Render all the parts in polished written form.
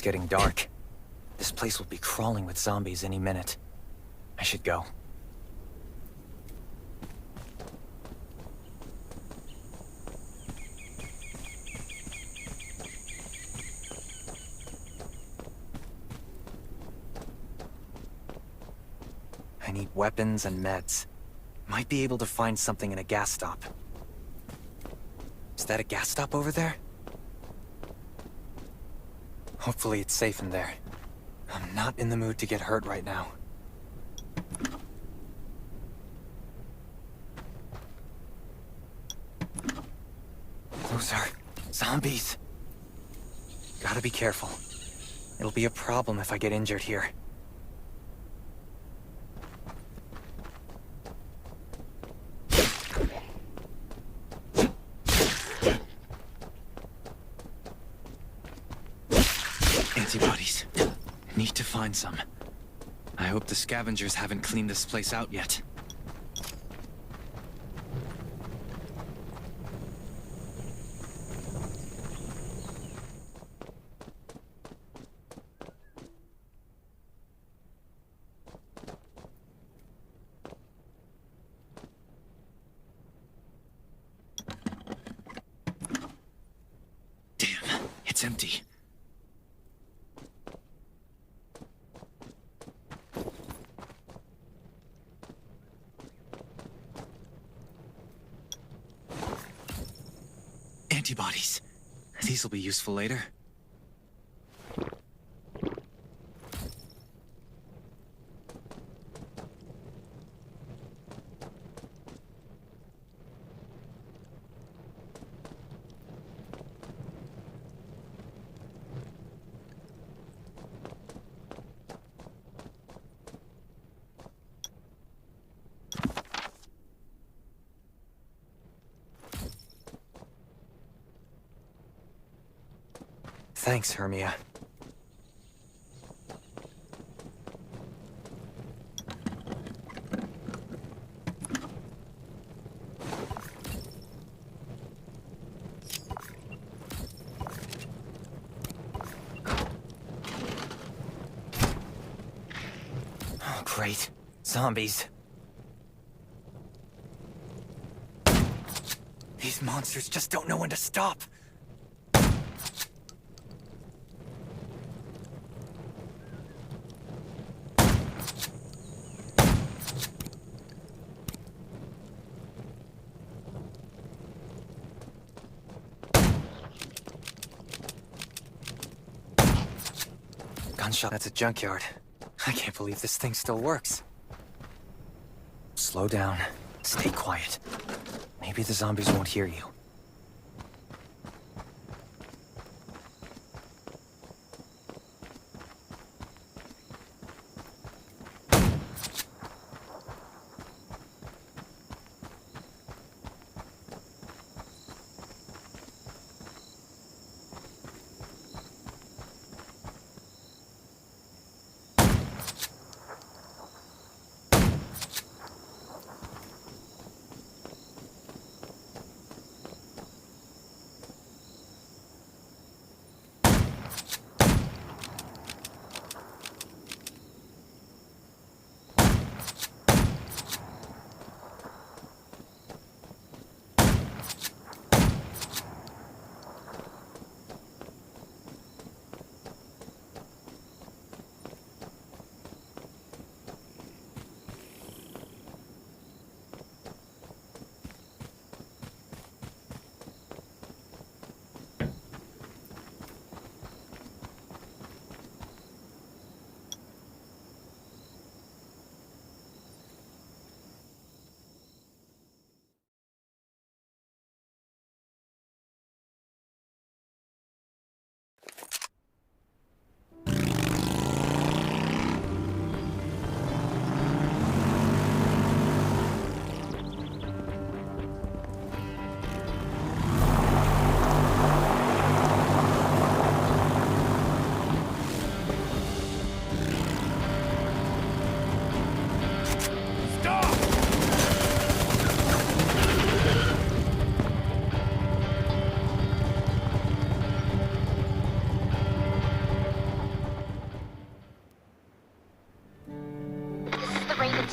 getting dark. This place will be crawling with zombies any minute. I should go. I need weapons and meds. Might be able to find something in a gas stop. Is that a gas stop over there? Hopefully it's safe in there. I'm not in the mood to get hurt right now. Those are zombies. Gotta be careful. It'll be a problem if I get injured here. Antibodies. Need to find some. I hope the scavengers haven't cleaned this place out yet. Damn, it's empty. Antibodies. These will be useful later. Thanks, Hermia. Oh, great. Zombies. These monsters just don't know when to stop. Gunshot. That's a junkyard. I can't believe this thing still works. Slow down. Stay quiet. Maybe the zombies won't hear you.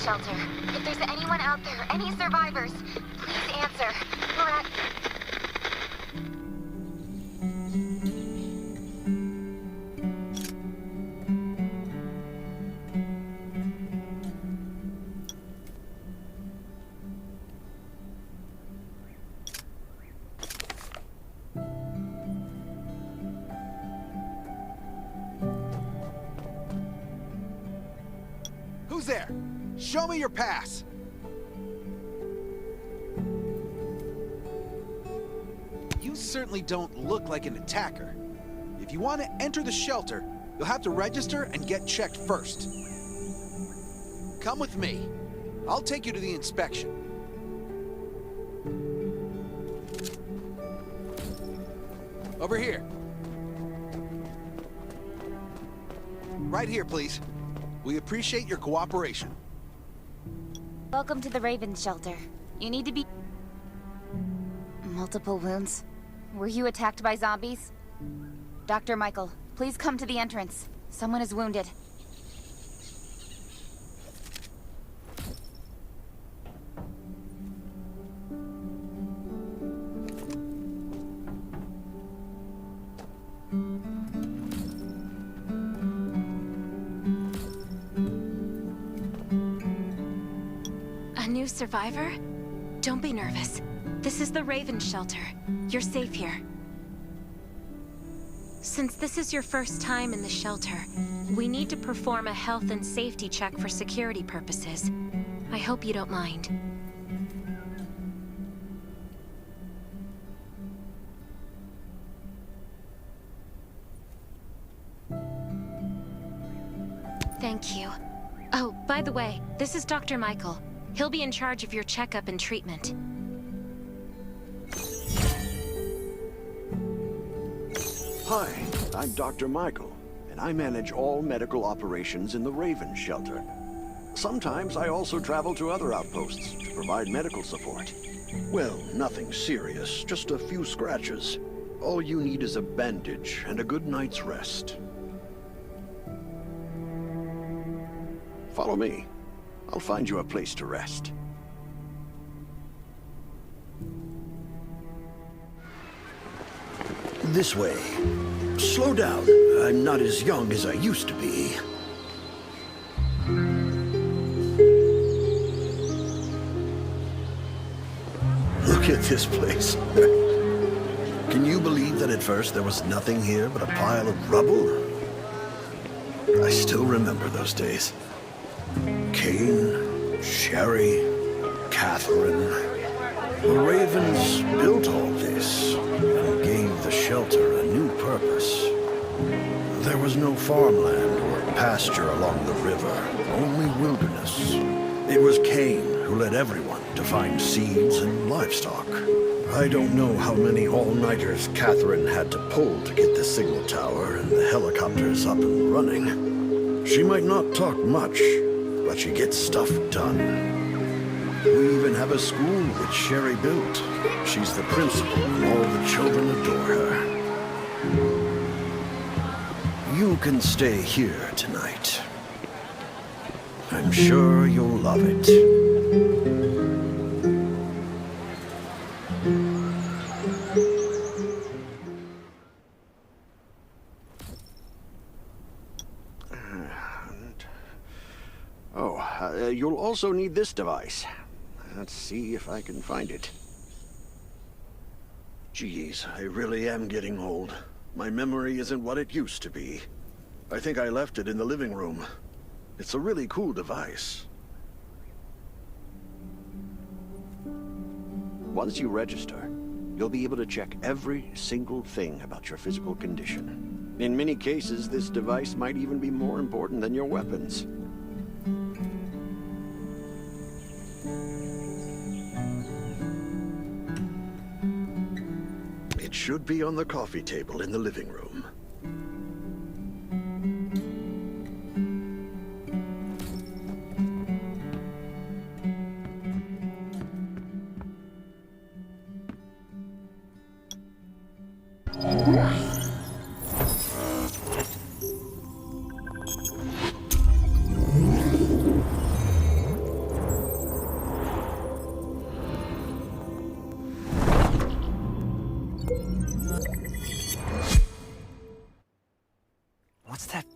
shelter. If there's anyone out there, any survivors, please answer. We're at... Who's there? Show me your pass! You certainly don't look like an attacker. If you want to enter the shelter, you'll have to register and get checked first. Come with me. I'll take you to the inspection. Over here. Right here, please. We appreciate your cooperation. Welcome to the Raven shelter. You need to be... Multiple wounds? Were you attacked by zombies? Dr. Michael, please come to the entrance. Someone is wounded. A new survivor? Don't be nervous. This is the Raven shelter. You're safe here. Since this is your first time in the shelter, we need to perform a health and safety check for security purposes. I hope you don't mind. Thank you. Oh, by the way, this is Dr. Michael. He'll be in charge of your checkup and treatment. Hi, I'm Dr. Michael, and I manage all medical operations in the Raven shelter. Sometimes I also travel to other outposts to provide medical support. Well, nothing serious, just a few scratches. All you need is a bandage and a good night's rest. Follow me. I'll find you a place to rest. This way. Slow down. I'm not as young as I used to be. Look at this place. Can you believe that at first there was nothing here but a pile of rubble? I still remember those days. Kane, Sherry, Catherine. The Ravens built all this and gave the shelter a new purpose. There was no farmland or pasture along the river, only wilderness. It was Kane who led everyone to find seeds and livestock. I don't know how many all-nighters Catherine had to pull to get the signal tower and the helicopters up and running. She might not talk much, but she gets stuff done. We even have a school which Sherry built. She's the principal, and all the children adore her. You can stay here tonight. I'm sure you'll love it. You'll also need this device. Let's see if I can find it. Geez, I really am getting old. My memory isn't what it used to be. I think I left it in the living room. It's a really cool device. Once you register, you'll be able to check every single thing about your physical condition. In many cases, this device might even be more important than your weapons. It should be on the coffee table in the living room.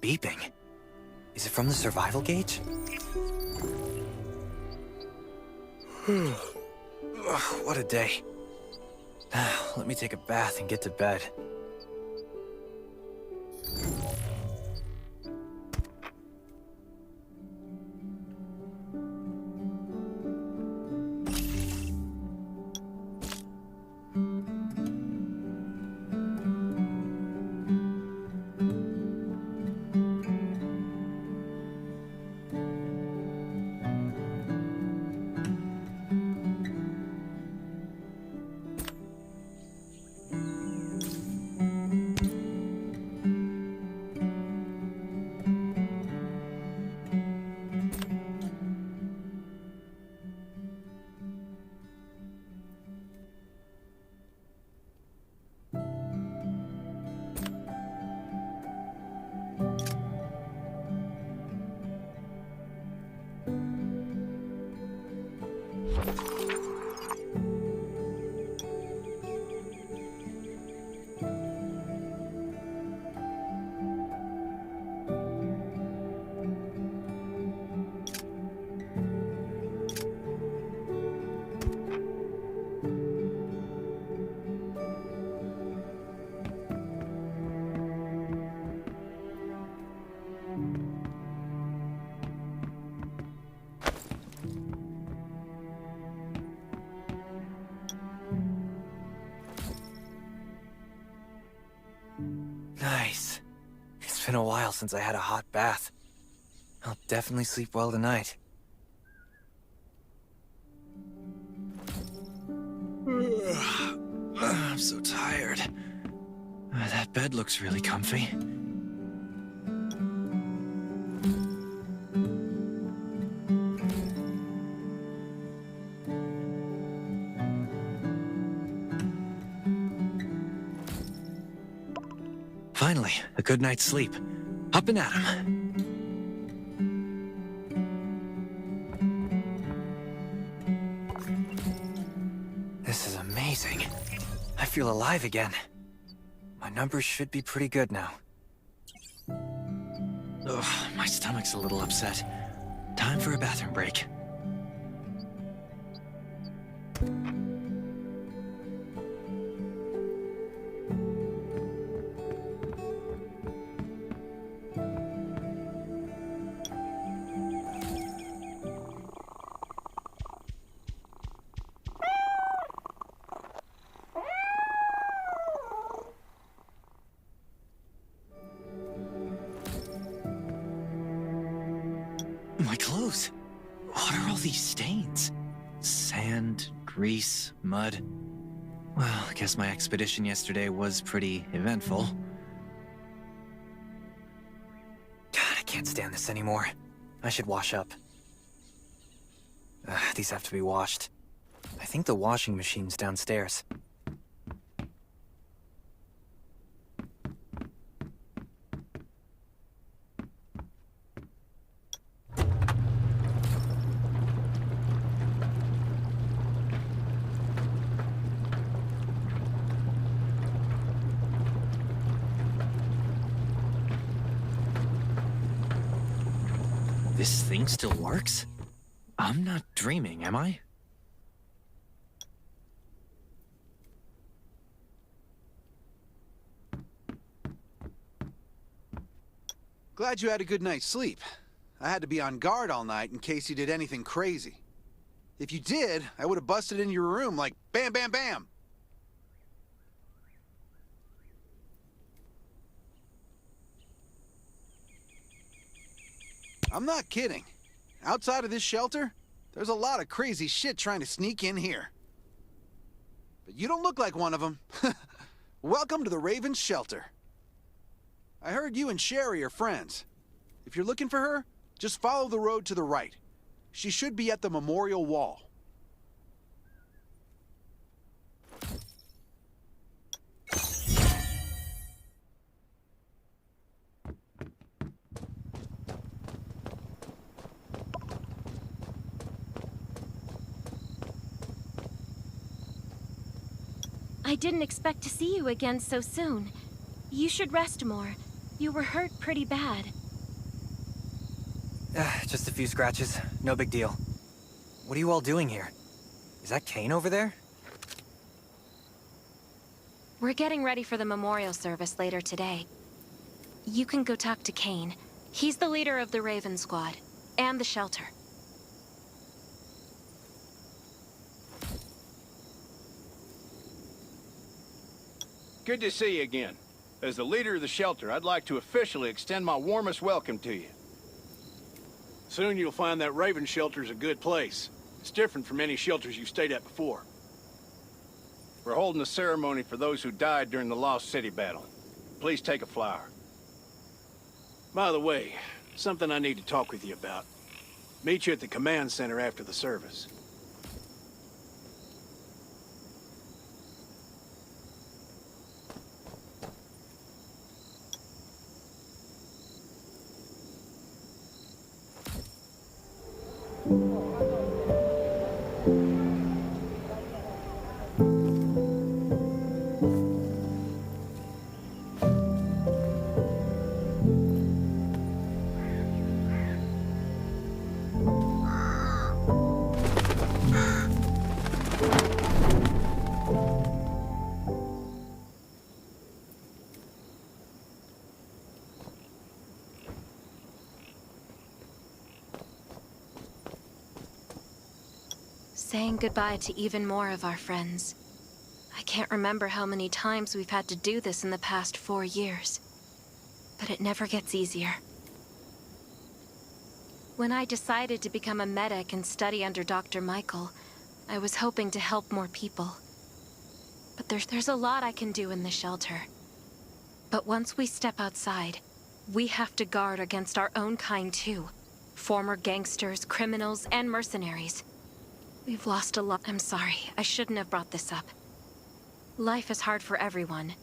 beeping. Is it from the survival gauge? Ugh, what a day. Let me take a bath and get to bed. Nice. It's been a while since I had a hot bath. I'll definitely sleep well tonight. I'm so tired. That bed looks really comfy. Finally, a good night's sleep. Up and at 'em. This is amazing. I feel alive again. My numbers should be pretty good now. Ugh, my stomach's a little upset. Time for a bathroom break. My clothes. What are all these stains? Sand, grease, mud. Well, I guess my expedition yesterday was pretty eventful. God, I can't stand this anymore. I should wash up. These have to be washed. I think the washing machine's downstairs. This thing still works? I'm not dreaming, am I? Glad you had a good night's sleep. I had to be on guard all night in case you did anything crazy. If you did, I would have busted into your room like bam, bam, bam. I'm not kidding. Outside of this shelter, there's a lot of crazy shit trying to sneak in here. But you don't look like one of them. Welcome to the Raven's shelter. I heard you and Sherry are friends. If you're looking for her, just follow the road to the right. She should be at the memorial wall. I didn't expect to see you again so soon. You should rest more. You were hurt pretty bad. Just a few scratches. No big deal. What are you all doing here? Is that Kane over there? We're getting ready for the memorial service later today. You can go talk to Kane. He's the leader of the Raven Squad, and the shelter. Good to see you again. As the leader of the shelter, I'd like to officially extend my warmest welcome to you. Soon you'll find that Raven shelter's a good place. It's different from any shelters you've stayed at before. We're holding a ceremony for those who died during the Lost City battle. Please take a flower. By the way, something I need to talk with you about. Meet you at the command center after the service. Saying goodbye to even more of our friends. I can't remember how many times we've had to do this in the past 4 years. But it never gets easier. When I decided to become a medic and study under Dr. Michael, I was hoping to help more people. But there's a lot I can do in the shelter. But once we step outside, we have to guard against our own kind too. Former gangsters, criminals, and mercenaries. We've lost a lot. I'm sorry, I shouldn't have brought this up. Life is hard for everyone.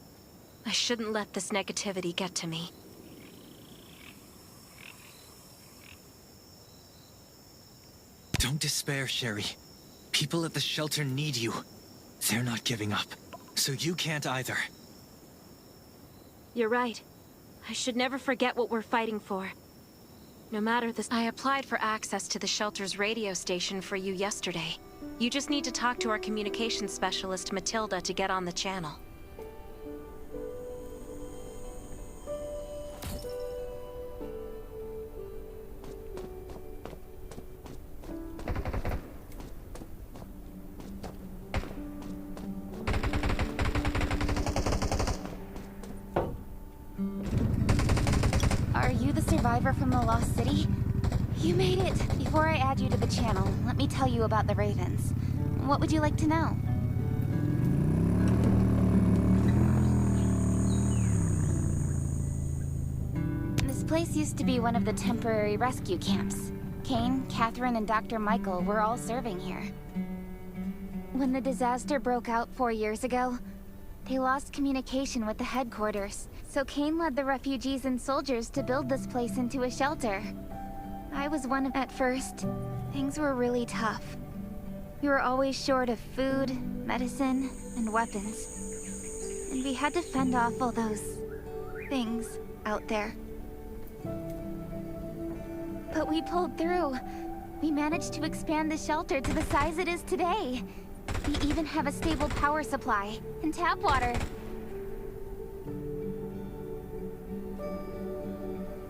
I shouldn't let this negativity get to me. Don't despair, Sherry. People at the shelter need you. They're not giving up. So you can't either. You're right. I should never forget what we're fighting for. No matter this, I applied for access to the shelter's radio station for you yesterday. You just need to talk to our communications specialist, Matilda, to get on the channel. Are you the survivor from the Lost City? You made it! Before I add you to the channel, let me tell you about the Ravens. What would you like to know? This place used to be one of the temporary rescue camps. Kane, Catherine, and Dr. Michael were all serving here. When the disaster broke out 4 years ago, they lost communication with the headquarters, so Kane led the refugees and soldiers to build this place into a shelter. I was one of at first. Things were really tough. We were always short of food, medicine, and weapons. And we had to fend off all those things out there. But we pulled through. We managed to expand the shelter to the size it is today. We even have a stable power supply and tap water.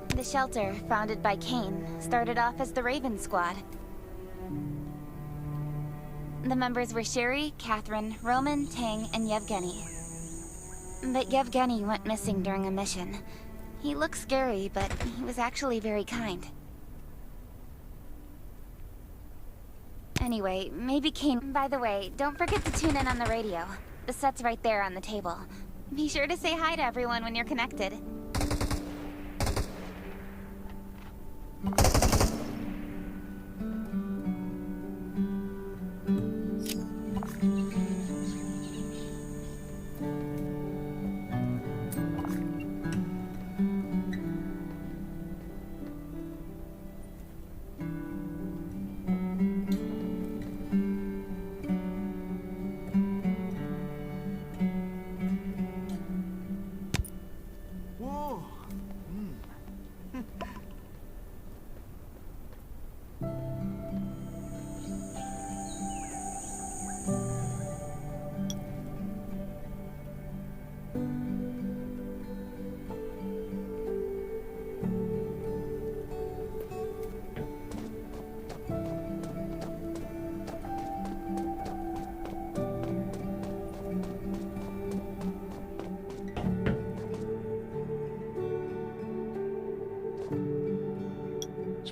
The shelter, founded by Kane, started off as the Raven Squad. The members were Sherry, Catherine, Roman, Tang, and Yevgeny. But Yevgeny went missing during a mission. He looked scary, but he was actually very kind. Anyway, maybe Kane... By the way, don't forget to tune in on the radio. The set's right there on the table. Be sure to say hi to everyone when you're connected.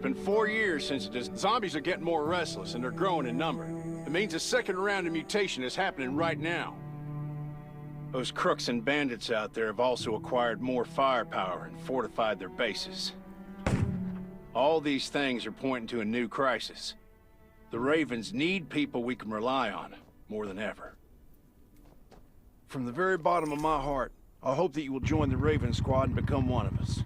It's been 4 years since zombies are getting more restless and they're growing in number. It means a second round of mutation is happening right now. Those crooks and bandits out there have also acquired more firepower and fortified their bases. All these things are pointing to a new crisis. The Ravens need people we can rely on, more than ever. From the very bottom of my heart, I hope that you will join the Raven Squad and become one of us.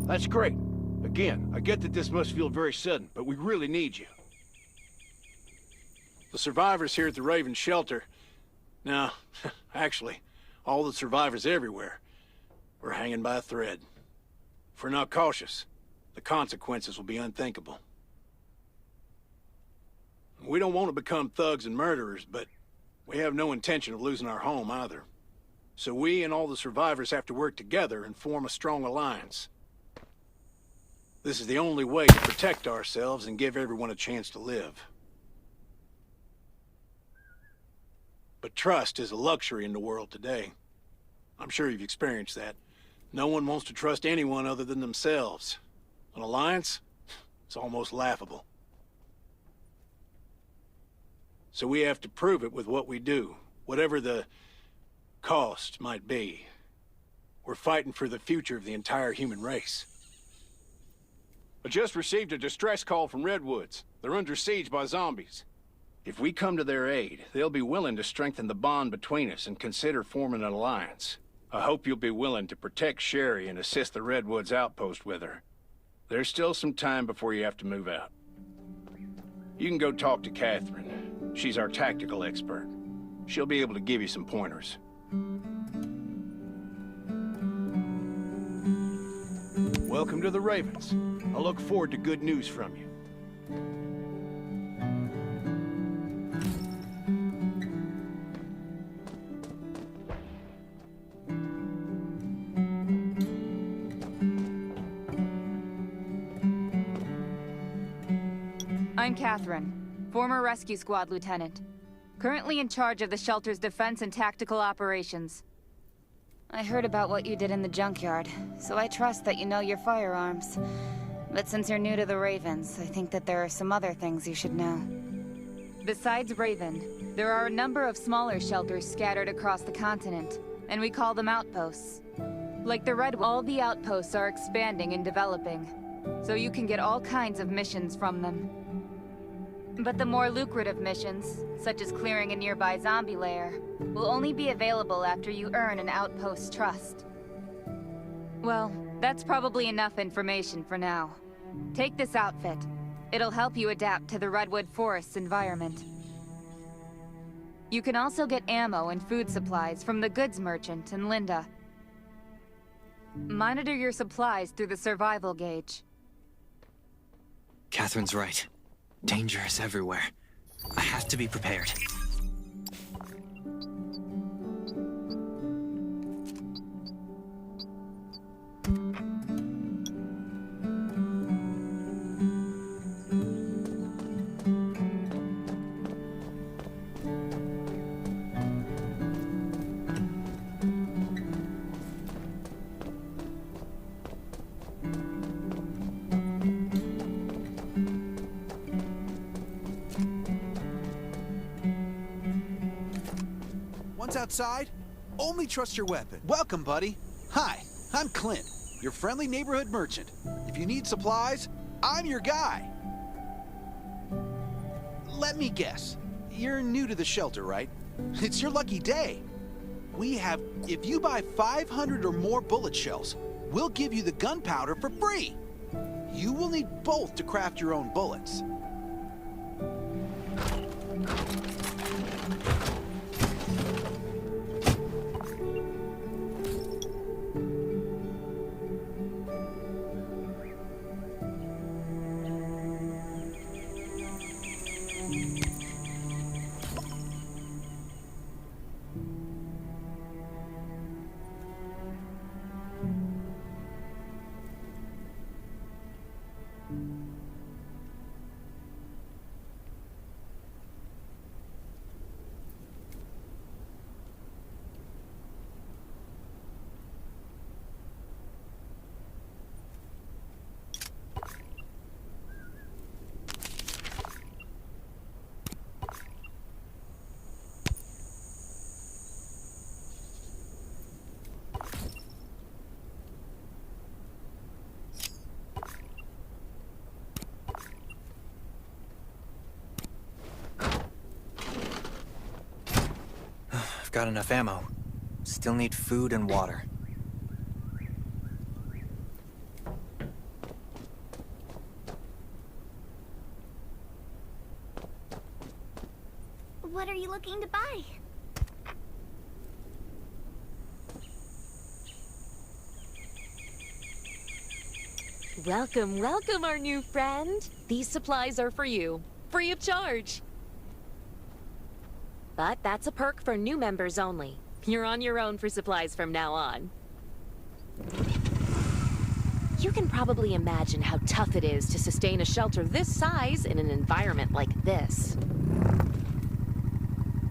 That's great. Again, I get that this must feel very sudden, but we really need you. The survivors here at the Raven Shelter... No, actually, all the survivors everywhere. We're hanging by a thread. If we're not cautious, the consequences will be unthinkable. We don't want to become thugs and murderers, but we have no intention of losing our home either. So we and all the survivors have to work together and form a strong alliance. This is the only way to protect ourselves and give everyone a chance to live. But trust is a luxury in the world today. I'm sure you've experienced that. No one wants to trust anyone other than themselves. An alliance? It's almost laughable. So we have to prove it with what we do, whatever the cost might be. We're fighting for the future of the entire human race. I just received a distress call from Redwoods. They're under siege by zombies. If we come to their aid, they'll be willing to strengthen the bond between us and consider forming an alliance. I hope you'll be willing to protect Sherry and assist the Redwoods outpost with her. There's still some time before you have to move out. You can go talk to Catherine. She's our tactical expert. She'll be able to give you some pointers. Welcome to the Ravens. I look forward to good news from you. I'm Catherine, former rescue squad lieutenant. Currently in charge of the shelter's defense and tactical operations. I heard about what you did in the junkyard, so I trust that you know your firearms. But since you're new to the Ravens, I think that there are some other things you should know. Besides Raven, there are a number of smaller shelters scattered across the continent, and we call them outposts. Like the Red, all the outposts are expanding and developing, so you can get all kinds of missions from them. But the more lucrative missions, such as clearing a nearby zombie lair, will only be available after you earn an outpost's trust. Well, that's probably enough information for now. Take this outfit. It'll help you adapt to the Redwood Forest's environment. You can also get ammo and food supplies from the goods merchant and Linda. Monitor your supplies through the survival gauge. Catherine's right. Danger is everywhere. I have to be prepared. Once outside, only trust your weapon. Welcome, buddy. Hi, I'm Clint, your friendly neighborhood merchant. If you need supplies, I'm your guy. Let me guess. You're new to the shelter, right? It's your lucky day. If you buy 500 or more bullet shells, we'll give you the gunpowder for free. You will need both to craft your own bullets. got enough ammo. Still need food and water. What are you looking to buy? Welcome, welcome, our new friend. These supplies are for you, free of charge. But that's a perk for new members only. You're on your own for supplies from now on. You can probably imagine how tough it is to sustain a shelter this size in an environment like this.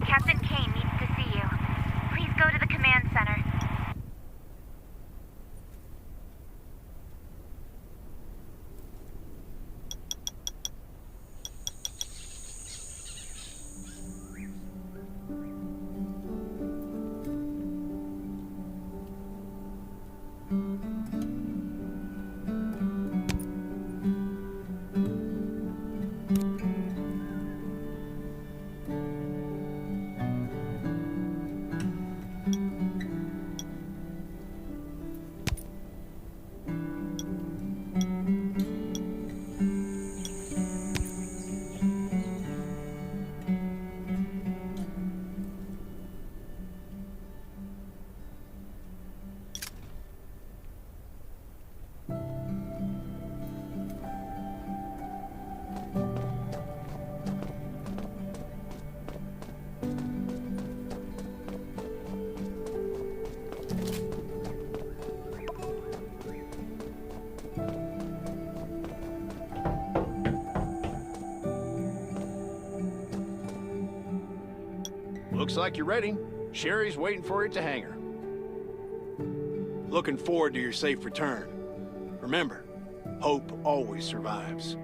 Captain Kane needs to see you. Please go to the command center. Looks like you're ready. Sherry's waiting for you at the hangar. Looking forward to your safe return. Remember, hope always survives.